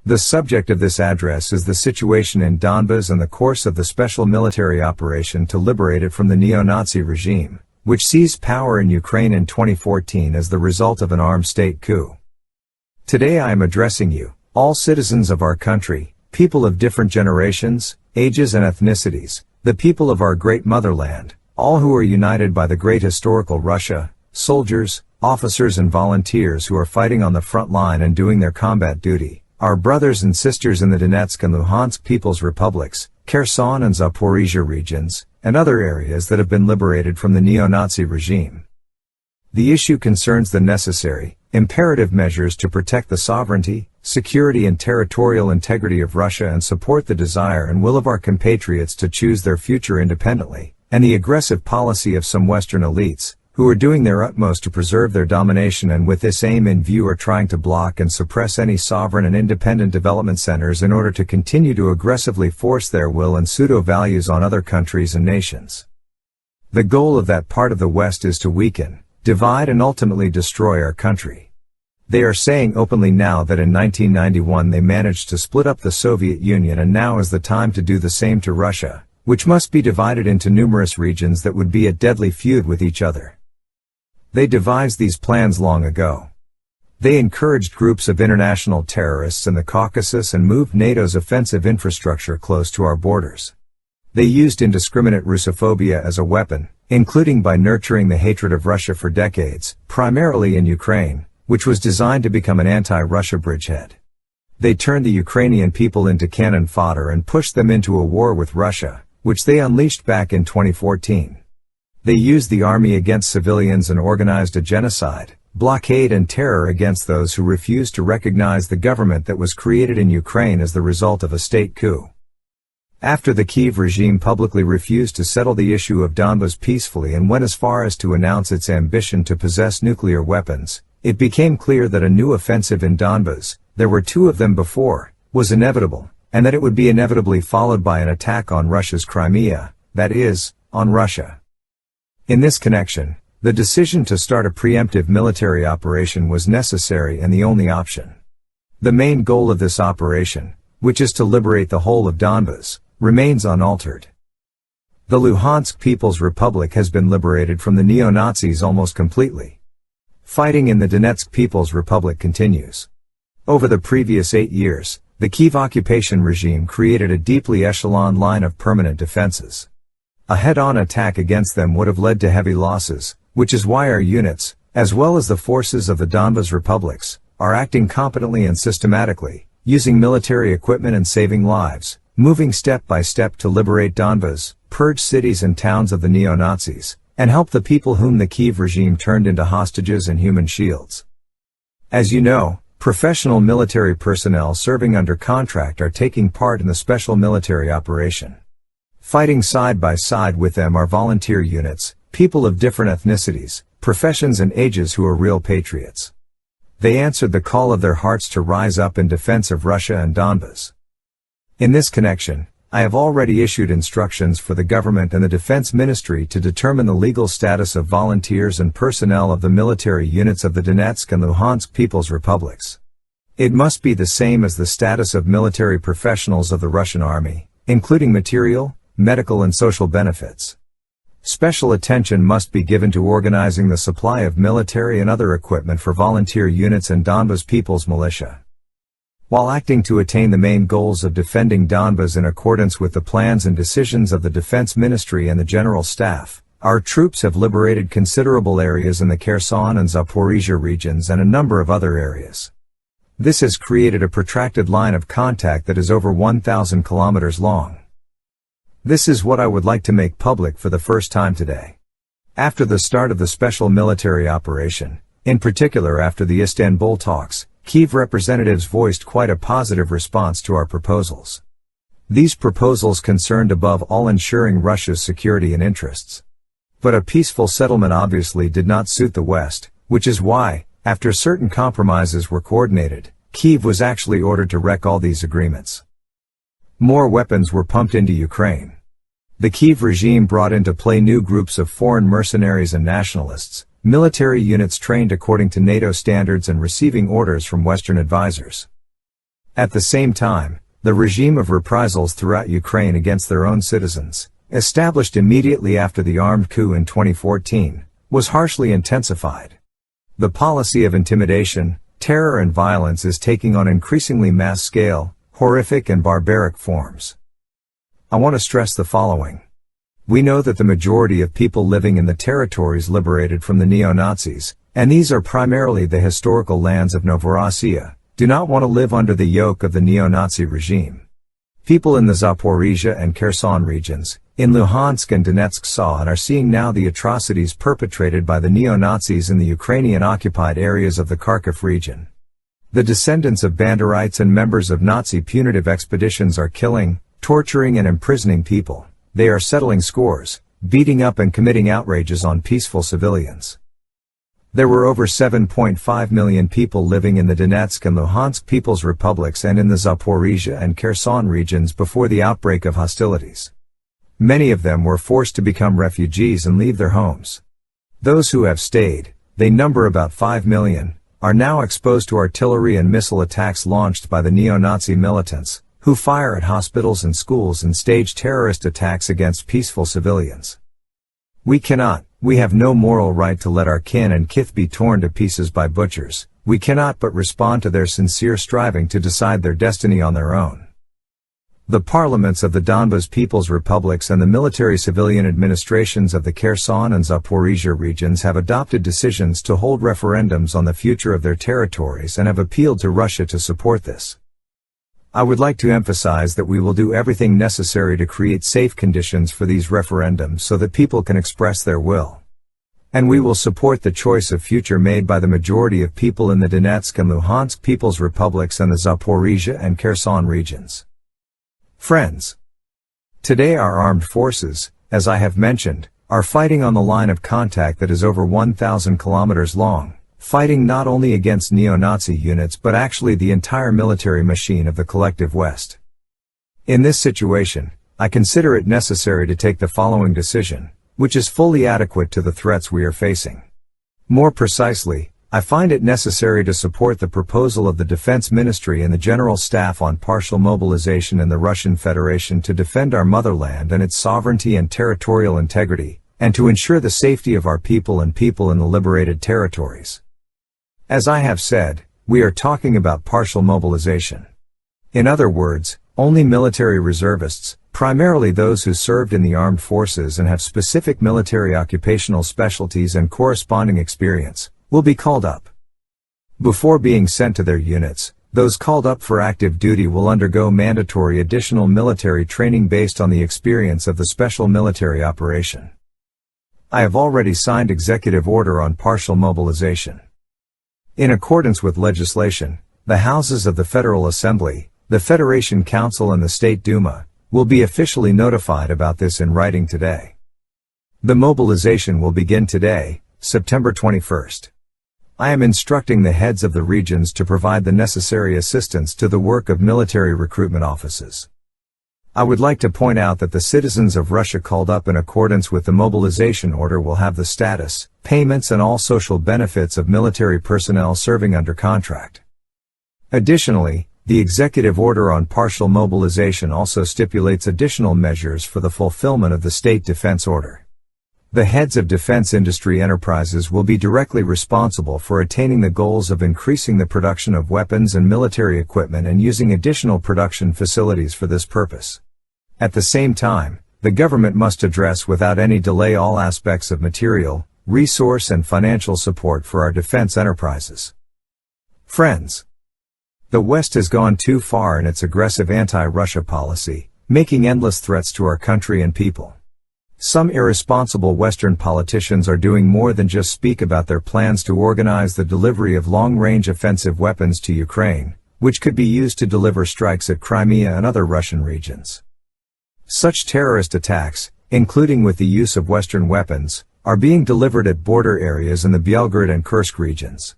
The subject of this address is the situation in Donbas and the course of the special military operation to liberate it from the neo-Nazi regime, which seized power in Ukraine in 2014 as the result of an armed state coup. Today I am addressing you, all citizens of our country, people of different generations, ages and ethnicities, the people of our great motherland, all who are united by the great historical Russia, soldiers, officers and volunteers who are fighting on the front line and doing their combat duty, our brothers and sisters in the Donetsk and Luhansk People's Republics, Kherson and Zaporizhia regions, and other areas that have been liberated from the neo-Nazi regime. The issue concerns the necessary, imperative measures to protect the sovereignty, security and territorial integrity of Russia and support the desire and will of our compatriots to choose their future independently, and the aggressive policy of some Western elites, who are doing their utmost to preserve their domination and with this aim in view are trying to block and suppress any sovereign and independent development centers in order to continue to aggressively force their will and pseudo-values on other countries and nations. The goal of that part of the West is to weaken, divide and ultimately destroy our country. They are saying openly now that in 1991 they managed to split up the Soviet Union and now is the time to do the same to Russia, which must be divided into numerous regions that would be at deadly feud with each other. They devised these plans long ago. They encouraged groups of international terrorists in the Caucasus and moved NATO's offensive infrastructure close to our borders. They used indiscriminate Russophobia as a weapon, including by nurturing the hatred of Russia for decades, primarily in Ukraine, which was designed to become an anti-Russia bridgehead. They turned the Ukrainian people into cannon fodder and pushed them into a war with Russia, which they unleashed back in 2014. They used the army against civilians and organized a genocide, blockade and terror against those who refused to recognize the government that was created in Ukraine as the result of a state coup. After the Kyiv regime publicly refused to settle the issue of Donbas peacefully and went as far as to announce its ambition to possess nuclear weapons, it became clear that a new offensive in Donbas, there were two of them before, was inevitable, and that it would be inevitably followed by an attack on Russia's Crimea, that is, on Russia. In this connection, the decision to start a preemptive military operation was necessary and the only option. The main goal of this operation, which is to liberate the whole of Donbas, remains unaltered. The Luhansk People's Republic has been liberated from the neo-Nazis almost completely. Fighting in the Donetsk People's Republic continues. Over the previous 8 years, the Kyiv occupation regime created a deeply echeloned line of permanent defenses. A head-on attack against them would have led to heavy losses, which is why our units, as well as the forces of the Donbas republics, are acting competently and systematically, using military equipment and saving lives, moving step by step to liberate Donbas, purge cities and towns of the neo-Nazis, and help the people whom the Kyiv regime turned into hostages and human shields. As you know, professional military personnel serving under contract are taking part in the special military operation. Fighting side by side with them are volunteer units, people of different ethnicities, professions and ages who are real patriots. They answered the call of their hearts to rise up in defense of Russia and Donbas. In this connection, I have already issued instructions for the government and the Defense Ministry to determine the legal status of volunteers and personnel of the military units of the Donetsk and Luhansk People's Republics. It must be the same as the status of military professionals of the Russian army, including material, medical and social benefits. Special attention must be given to organizing the supply of military and other equipment for volunteer units and Donbas People's Militia. While acting to attain the main goals of defending Donbas in accordance with the plans and decisions of the Defense Ministry and the General Staff, our troops have liberated considerable areas in the Kherson and Zaporizhia regions and a number of other areas. This has created a protracted line of contact that is over 1,000 kilometers long. This is what I would like to make public for the first time today. After the start of the special military operation, in particular after the Istanbul talks, Kyiv representatives voiced quite a positive response to our proposals. These proposals concerned above all ensuring Russia's security and interests. But a peaceful settlement obviously did not suit the West, which is why, after certain compromises were coordinated, Kyiv was actually ordered to wreck all these agreements. More weapons were pumped into Ukraine. The Kyiv regime brought into play new groups of foreign mercenaries and nationalists, military units trained according to NATO standards and receiving orders from Western advisors. At the same time, the regime of reprisals throughout Ukraine against their own citizens, established immediately after the armed coup in 2014, was harshly intensified. The policy of intimidation, terror and violence is taking on increasingly mass-scale, horrific and barbaric forms. I want to stress the following. We know that the majority of people living in the territories liberated from the neo-Nazis, and these are primarily the historical lands of Novorossiya, do not want to live under the yoke of the neo-Nazi regime. People in the Zaporizhia and Kherson regions, in Luhansk and Donetsk saw and are seeing now the atrocities perpetrated by the neo-Nazis in the Ukrainian-occupied areas of the Kharkiv region. The descendants of Banderites and members of Nazi punitive expeditions are killing, torturing and imprisoning people. They are settling scores, beating up and committing outrages on peaceful civilians. There were over 7.5 million people living in the Donetsk and Luhansk People's Republics and in the Zaporizhia and Kherson regions before the outbreak of hostilities. Many of them were forced to become refugees and leave their homes. Those who have stayed, they number about 5 million, are now exposed to artillery and missile attacks launched by the neo-Nazi militants, who fire at hospitals and schools and stage terrorist attacks against peaceful civilians. We have no moral right to let our kin and kith be torn to pieces by butchers. We cannot but respond to their sincere striving to decide their destiny on their own. The parliaments of the Donbas People's Republics and the military-civilian administrations of the Kherson and Zaporizhia regions have adopted decisions to hold referendums on the future of their territories and have appealed to Russia to support this. I would like to emphasize that we will do everything necessary to create safe conditions for these referendums so that people can express their will. And we will support the choice of future made by the majority of people in the Donetsk and Luhansk People's Republics and the Zaporizhia and Kherson regions. Friends, today our armed forces, as I have mentioned, are fighting on the line of contact that is over 1,000 kilometers long. Fighting not only against neo-Nazi units but actually the entire military machine of the collective West. In this situation, I consider it necessary to take the following decision, which is fully adequate to the threats we are facing. More precisely, I find it necessary to support the proposal of the Defense Ministry and the General Staff on partial mobilization in the Russian Federation to defend our motherland and its sovereignty and territorial integrity, and to ensure the safety of our people and people in the liberated territories. As I have said, we are talking about partial mobilization. In other words, only military reservists, primarily those who served in the armed forces and have specific military occupational specialties and corresponding experience, will be called up. Before being sent to their units, those called up for active duty will undergo mandatory additional military training based on the experience of the special military operation. I have already signed executive order on partial mobilization. In accordance with legislation, the houses of the Federal Assembly, the Federation Council and the State Duma, will be officially notified about this in writing today. The mobilization will begin today, September 21st. I am instructing the heads of the regions to provide the necessary assistance to the work of military recruitment offices. I would like to point out that the citizens of Russia called up in accordance with the mobilization order will have the status, payments and all social benefits of military personnel serving under contract. Additionally, the executive order on partial mobilization also stipulates additional measures for the fulfillment of the state defense order. The heads of defense industry enterprises will be directly responsible for attaining the goals of increasing the production of weapons and military equipment and using additional production facilities for this purpose. At the same time, the government must address without any delay all aspects of material, resource and financial support for our defense enterprises. Friends, the West has gone too far in its aggressive anti-Russia policy, making endless threats to our country and people. Some irresponsible Western politicians are doing more than just speak about their plans to organize the delivery of long-range offensive weapons to Ukraine, which could be used to deliver strikes at Crimea and other Russian regions. Such terrorist attacks, including with the use of Western weapons, are being delivered at border areas in the Belgorod and Kursk regions.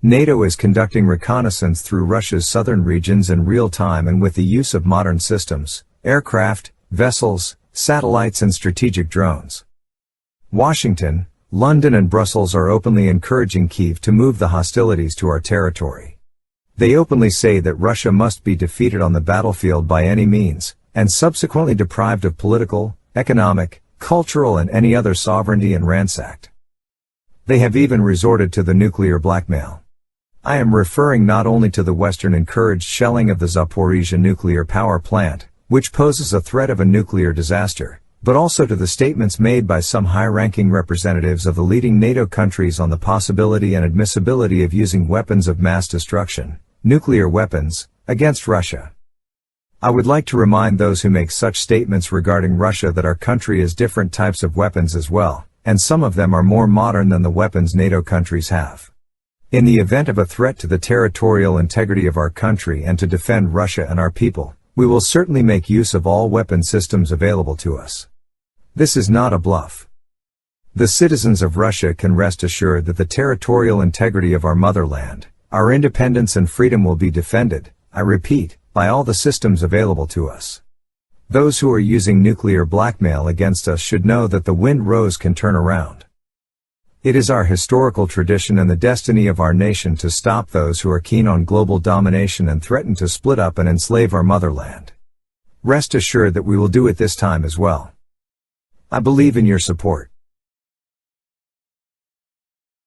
NATO is conducting reconnaissance through Russia's southern regions in real time and with the use of modern systems, aircraft, vessels, satellites and strategic drones. Washington, London and Brussels are openly encouraging Kyiv to move the hostilities to our territory. They openly say that Russia must be defeated on the battlefield by any means, and subsequently deprived of political, economic, cultural and any other sovereignty and ransacked. They have even resorted to the nuclear blackmail. I am referring not only to the Western-encouraged shelling of the Zaporizhzhia nuclear power plant, which poses a threat of a nuclear disaster, but also to the statements made by some high-ranking representatives of the leading NATO countries on the possibility and admissibility of using weapons of mass destruction, nuclear weapons, against Russia. I would like to remind those who make such statements regarding Russia that our country has different types of weapons as well, and some of them are more modern than the weapons NATO countries have. In the event of a threat to the territorial integrity of our country and to defend Russia and our people, we will certainly make use of all weapon systems available to us. This is not a bluff. The citizens of Russia can rest assured that the territorial integrity of our motherland, our independence and freedom will be defended, I repeat, by all the systems available to us. Those who are using nuclear blackmail against us should know that the wind rose can turn around. It is our historical tradition and the destiny of our nation to stop those who are keen on global domination and threaten to split up and enslave our motherland. Rest assured that we will do it this time as well. I believe in your support.